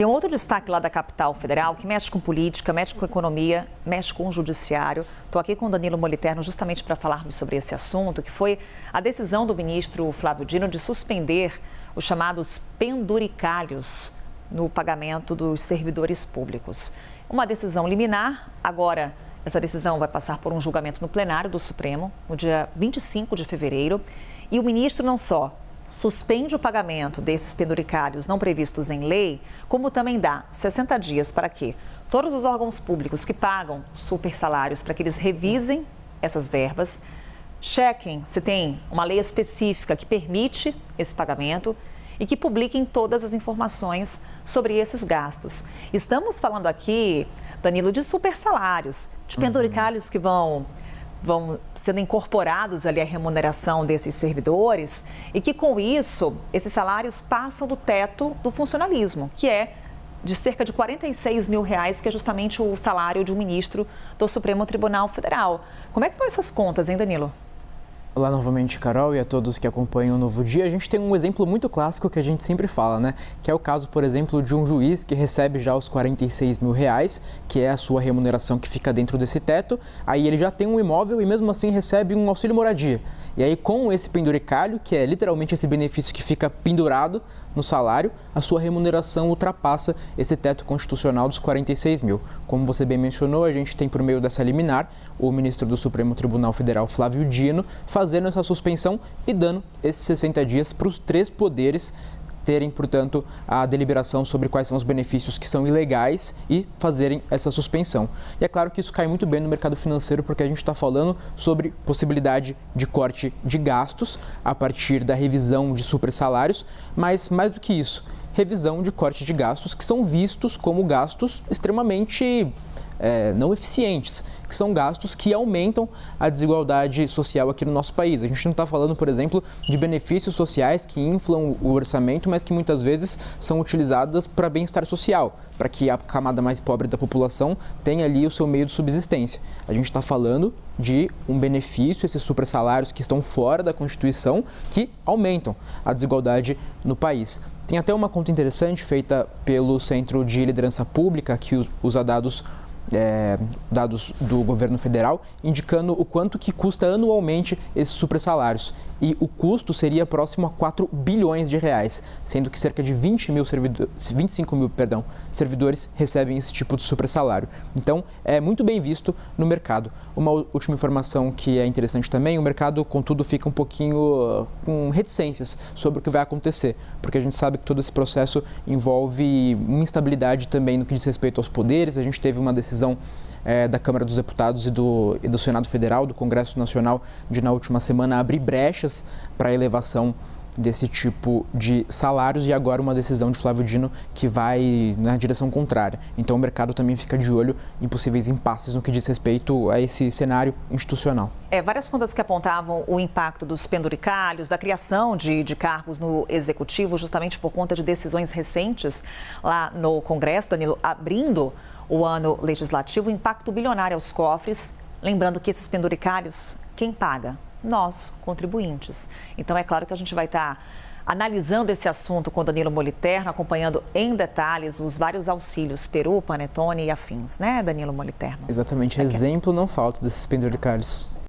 E um outro destaque lá da capital federal, que mexe com política, mexe com economia, mexe com o judiciário. Estou aqui com o Danilo Moliterno justamente para falarmos sobre esse assunto, que foi a decisão do ministro Flávio Dino de suspender os chamados penduricalhos no pagamento dos servidores públicos. Uma decisão liminar. Agora, essa decisão vai passar por um julgamento no plenário do Supremo, no dia 25 de fevereiro. E o ministro não só suspende o pagamento desses penduricalhos não previstos em lei, como também dá 60 dias para que todos os órgãos públicos que pagam super salários, para que eles revisem essas verbas, chequem se tem uma lei específica que permite esse pagamento e que publiquem todas as informações sobre esses gastos. Estamos falando aqui, Danilo, de super salários, de penduricalhos que vão sendo incorporados ali à remuneração desses servidores e que, com isso, esses salários passam do teto do funcionalismo, que é de cerca de R$46 mil, que é justamente o salário de um ministro do Supremo Tribunal Federal. Como é que estão essas contas, hein, Danilo? Olá novamente, Carol, e a todos que acompanham o Novo Dia. A gente tem um exemplo muito clássico que a gente sempre fala, né? Que é o caso, por exemplo, de um juiz que recebe já os R$46 mil, que é a sua remuneração que fica dentro desse teto. Aí ele já tem um imóvel e mesmo assim recebe um auxílio moradia. E aí, com esse penduricalho, que é literalmente esse benefício que fica pendurado no salário, a sua remuneração ultrapassa esse teto constitucional dos R$46 mil. Como você bem mencionou, a gente tem por meio dessa liminar o ministro do Supremo Tribunal Federal, Flávio Dino, fazendo essa suspensão e dando esses 60 dias para os três poderes terem, portanto, a deliberação sobre quais são os benefícios que são ilegais e fazerem essa suspensão. E é claro que isso cai muito bem no mercado financeiro, porque a gente está falando sobre possibilidade de corte de gastos a partir da revisão de supersalários, mas mais do que isso, revisão de corte de gastos que são vistos como gastos extremamente não eficientes, que são gastos que aumentam a desigualdade social aqui no nosso país. A gente não está falando, por exemplo, de benefícios sociais que inflam o orçamento, mas que muitas vezes são utilizadas para bem-estar social, para que a camada mais pobre da população tenha ali o seu meio de subsistência. A gente está falando de um benefício, esses supersalários que estão fora da Constituição, que aumentam a desigualdade no país. Tem até uma conta interessante feita pelo Centro de Liderança Pública, que usa dados do governo federal, indicando o quanto que custa anualmente esses supersalários. E o custo seria próximo a R$4 bilhões, sendo que cerca de 25 mil servidores recebem esse tipo de supersalário. Então, é muito bem visto no mercado. Uma última informação que é interessante também, o mercado, contudo, fica um pouquinho com reticências sobre o que vai acontecer, porque a gente sabe que todo esse processo envolve uma instabilidade também no que diz respeito aos poderes. A gente teve uma decisão da Câmara dos Deputados e do Senado Federal, do Congresso Nacional, de na última semana abrir brechas para a elevação desse tipo de salários e agora uma decisão de Flávio Dino que vai na direção contrária. Então o mercado também fica de olho em possíveis impasses no que diz respeito a esse cenário institucional. Várias contas que apontavam o impacto dos penduricalhos, da criação de cargos no Executivo, justamente por conta de decisões recentes lá no Congresso, Danilo, abrindo o ano legislativo, impacto bilionário aos cofres. Lembrando que esses penduricalhos, quem paga? Nós, contribuintes. Então, é claro que a gente vai estar analisando esse assunto com o Danilo Moliterno, acompanhando em detalhes os vários auxílios, Peru, Panetone e afins, né, Danilo Moliterno? Exatamente, exemplo não falta desses penduricalhos.